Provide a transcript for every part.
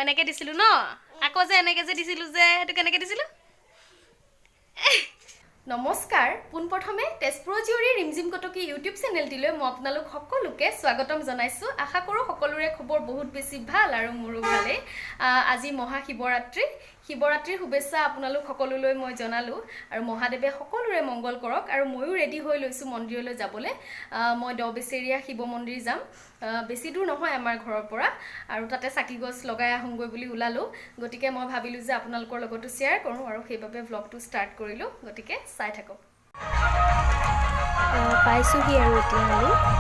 এনেকৈ দিছিলোঁ ন আকৌ যে এনেকৈ যে দিছিলোঁ যে সেইটো কেনেকৈ দিছিলোঁ নমস্কাৰ পোনপ্ৰথমে তেজপুৰ জীয়ৰী ৰিমঝিম কটকী ইউটিউব চেনেলটিলৈ মই আপোনালোক সকলোকে স্বাগতম জনাইছোঁ আশা কৰোঁ সকলোৰে খবৰ বহুত বেছি ভাল আৰু মোৰো ভালেই আজি শিৱৰাত্ৰিৰ শুভেচ্ছা আপোনালোক সকলোলৈ মই জনালোঁ আৰু মহাদেৱে সকলোৰে মংগল কৰক আৰু ময়ো ৰেডি হৈ লৈছোঁ মন্দিৰলৈ যাবলৈ মই দহবেচেৰীয়া শিৱ মন্দিৰ যাম বেছি দূৰ নহয় আমাৰ ঘৰৰ পৰা আৰু তাতে চাকি গছ লগাই আহোঁগৈ বুলি ওলালোঁ গতিকে মই ভাবিলোঁ যে আপোনালোকৰ লগতো শ্বেয়াৰ কৰোঁ আৰু সেইবাবে ভ্লগটো ষ্টাৰ্ট কৰিলোঁ গতিকে চাই থাকক পাইছোঁহি আৰু এতিয়া আমি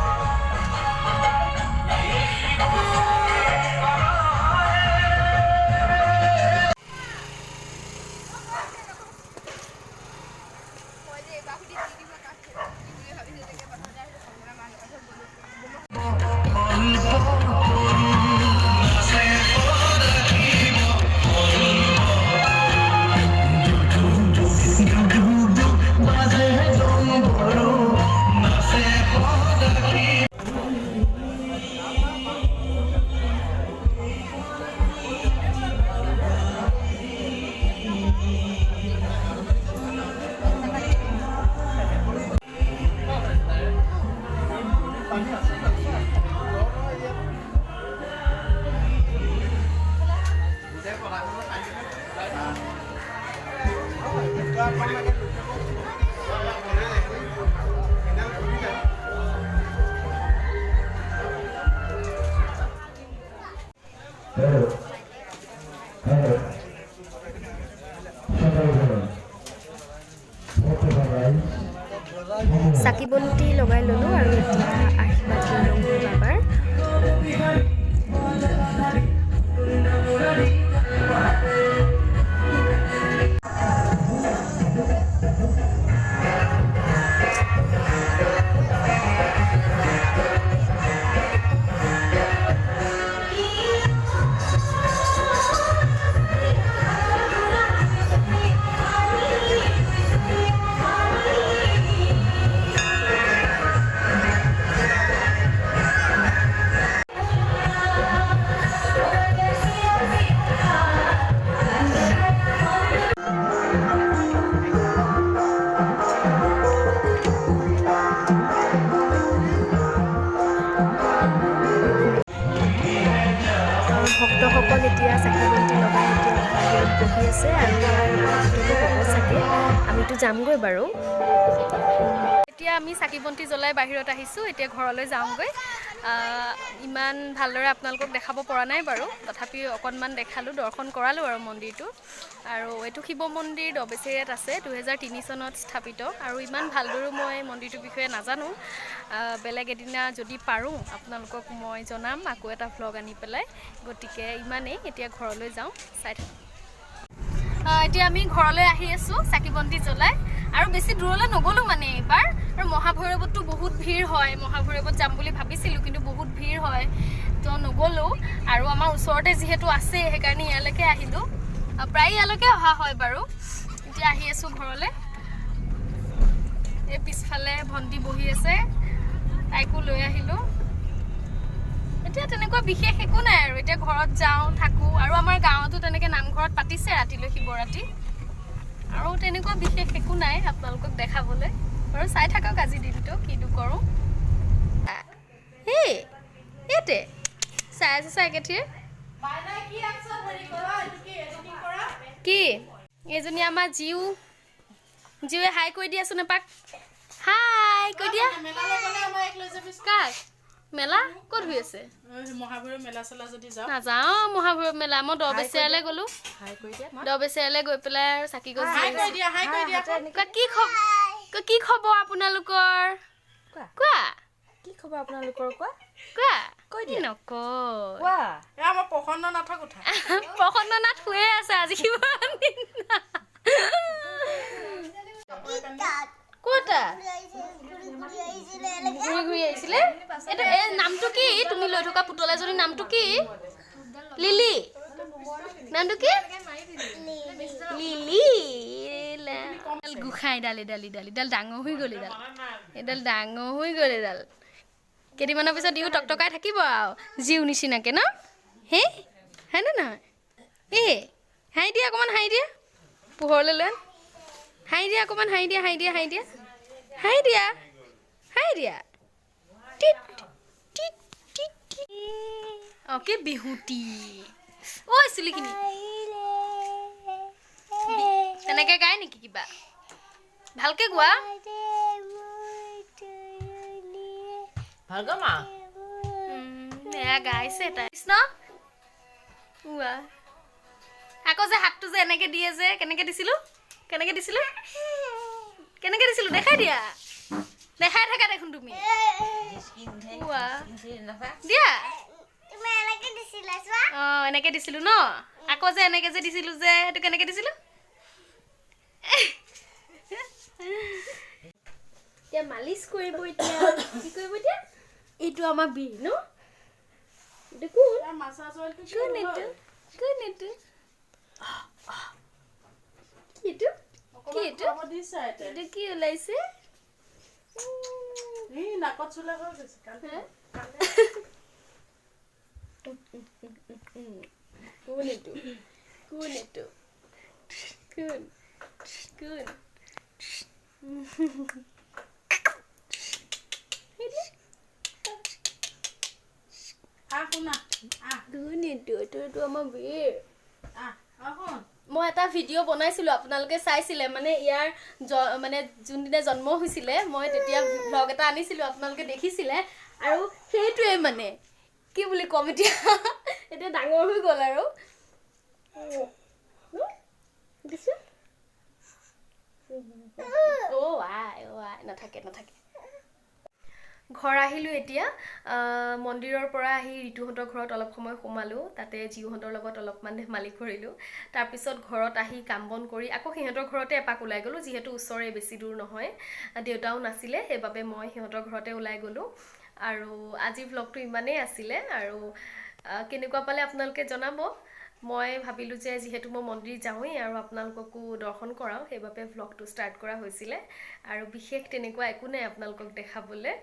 চাকি বন্তি লগাই ল'লোঁ আৰু এতিয়া আশীৰ্বাদ লৈ ল'লোঁ বাবাৰ ভক্তসকল এতিয়া চাকি বন্তি লগাই এতিয়া বাহিৰত বহি আছে আৰু হ'ব চাগে আমিতো যামগৈ বাৰু এতিয়া আমি চাকি বন্তি জ্বলাই বাহিৰত আহিছোঁ এতিয়া ঘৰলৈ যাওঁগৈ ইমান ভালদৰে আপোনালোকক দেখাব পৰা নাই বাৰু তথাপি অকণমান দেখালোঁ দৰ্শন কৰালোঁ আৰু মন্দিৰটো আৰু এইটো শিৱ মন্দিৰ দহবেচেৰীয়াত আছে 2003 চনত স্থাপিত আৰু ইমান ভালদৰে মই মন্দিৰটোৰ বিষয়ে নাজানো বেলেগ এদিনা যদি পাৰোঁ আপোনালোকক মই জনাম আকৌ এটা ভ্লগ আনি পেলাই গতিকে ইমানেই এতিয়া ঘৰলৈ যাওঁ চাই থাকোঁ এতিয়া আমি ঘৰলৈ আহি আছোঁ চাকি বন্তি জ্বলাই আৰু বেছি দূৰলৈ নগ'লোঁ মানে এইবাৰ আৰু মহাভৈৰৱতো বহুত ভিৰ হয় মহাভৈৰৱত যাম বুলি ভাবিছিলোঁ কিন্তু বহুত ভিৰ হয় তো নগ'লোঁ আৰু আমাৰ ওচৰতে যিহেতু আছে সেইকাৰণে ইয়ালৈকে আহিলোঁ প্ৰায় ইয়ালৈকে অহা হয় বাৰু এতিয়া আহি আছোঁ ঘৰলৈ এই পিছফালে ভণ্টি বহি আছে তাইকো লৈ আহিলোঁ এতিয়া তেনেকুৱা বিশেষ একো নাই আৰু এতিয়া ঘৰত যাওঁ থাকোঁ আৰু আমাৰ গাঁৱতো তেনেকৈ নামঘৰত পাতিছে ৰাতিলৈ শিৱৰাত্ৰি আৰু তেনেকুৱা বিশেষ একো নাই আপোনালোকক দেখাবলৈ বাৰু চাই থাকক আজি দিনটো কিনো কৰোঁ হেই ইয়াতে চাই আছে চাইকেঠিয়ে কি এইজনী আমাৰ জীৱে হাই কৈ দিয়াচোন এপাক হাই কৈ দিয়া কাক মেলা ক'ত হৈ আছে মহাভৈৰৱ মেলা চেলা যদি যাওঁ নাযাওঁ মহাভৈৰৱ মেলা মই দহবেচেৰীয়ালৈ গ'লোঁ দহবেচেৰীয়ালৈ গৈ পেলাই আৰু চাকি গছ কি খবৰ আপোনালোকৰ কোৱা কি খবৰ আপোনালোকৰ কোৱা কোৱা কৈ দিয়া নকয় কোৱা আমাৰ প্ৰসন্ন নাথৰ কথা প্ৰসন্ন নাথ শুয়ে আছে আজি কিমান দিন ক'তা ঘূৰি আহিছিলে এইটো এই নামটো কি তুমি লৈ থকা পুতলাজনীৰ নামটো কি লিলি নামটো কি লিলি গোসাঁই ডাল ডাঙৰ হৈ গ'ল এইডাল ডাঙৰ হৈ গ'ল এইডাল কেইদিনমানৰ পিছত দিও টকটকাই থাকিব আৰু জীউ নিচিনাকে ন হে হয়নে নহয় এই হাঁহি দিয়া অকণমান, হাঁহি দিয়া পোহৰলৈ লৈ হাঁহি দিয়া অকণমান, হাঁহি দিয়া, হাঁহি দিয়া, হাঁহি দিয়া, হাঁহি দিয়া, হাঁহি দিয়া। টিট টিট টিট টিট। অঁ কি বিহুটি ঐ চুলিখিনি তেনেকৈ গায় নেকি কিবা? ভালকৈ গোৱা। ভালকৈ মা এয়া গাইছে তাই কৃষ্ণ উৱা আকৌ যে হাতটো যে এনেকৈ দিয়ে যে কেনেকৈ দিছিলোঁ কেনেকৈ দিছিলোঁ কেনেকৈ দিছিলোঁ দেখাই দিয়া, দেখাই থাকা দেখোন তুমি। উৱা দিয়া অঁ এনেকৈ দিছিলোঁ ন, আকৌ যে এনেকৈ যে দিছিলোঁ যে সেইটো কেনেকৈ দিছিলোঁ। এতিয়া মালিচ কৰিব, এতিয়া কি কৰিব এতিয়া? এইটো আমাৰ বীৰ ন, এইটো কোন? মাছাজ অইলটো কি কোন হ'ল? এইটো? কোন এইটো? কি এইটো? কি অকণমান এইটো? খুৱাব দিছা এতিয়া। এইটো কি ওলাইছে? ই নাকত চুলে হৈ গৈছে কালি। হা? কোন এইটো? কোন এইটো? কোন? কোন? শুনা কোন এইটো? এইটো আমাৰ বীৰ। শুন মই এটা ভিডিঅ' বনাইছিলোঁ, আপোনালোকে চাইছিলে মানে ইয়াৰ মানে যোনদিনা জন্ম হৈছিলে মই তেতিয়া ভ্লগ এটা আনিছিলোঁ, আপোনালোকে দেখিছিলে। আৰু সেইটোৱে মানে কি বুলি ক'ম এতিয়া, এতিয়া ডাঙৰ হৈ গ'ল আৰু নাথাকে নাথাকে। ঘৰ আহিলোঁ এতিয়া, মন্দিৰৰ পৰা আহি ঋতুহঁতৰ ঘৰত অলপ সময় সোমালোঁ, তাতে জীউহঁতৰ লগত অলপমান ধেমালি কৰিলোঁ। তাৰপিছত ঘৰত আহি কাম বন কৰি আকৌ সিহঁতৰ ঘৰতে এপাক ওলাই গ'লোঁ, যিহেতু ওচৰে বেছি দূৰ নহয়, দেউতাও নাছিলে সেইবাবে মই সিহঁতৰ ঘৰতে ওলাই গ'লোঁ। আৰু আজিৰ ভ্লগটো ইমানেই আছিলে, আৰু কেনেকুৱা পালে আপোনালোকে জনাব। মই ভাবিলোঁ যে যিহেতু মই মন্দিৰ যাওঁৱেই আৰু আপোনালোককো দৰ্শন কৰাওঁ, সেইবাবে ভ্লগটো ষ্টাৰ্ট কৰা হৈছিলে। আৰু বিশেষ তেনেকুৱা একো নাই আপোনালোকক দেখাবলৈ।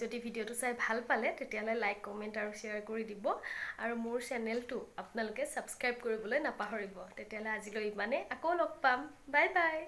যদি ভিডিঅ'টো চাই ভাল পালে তেতিয়াহ'লে লাইক, কমেণ্ট আৰু শ্বেয়াৰ কৰি দিব। আৰু মোৰ চেনেলটো আপোনালোকে ছাবস্ক্ৰাইব কৰিবলৈ নাপাহৰিব। তেতিয়াহ'লে আজিলৈ ইমানেই, আকৌ লগ পাম। Bye bye.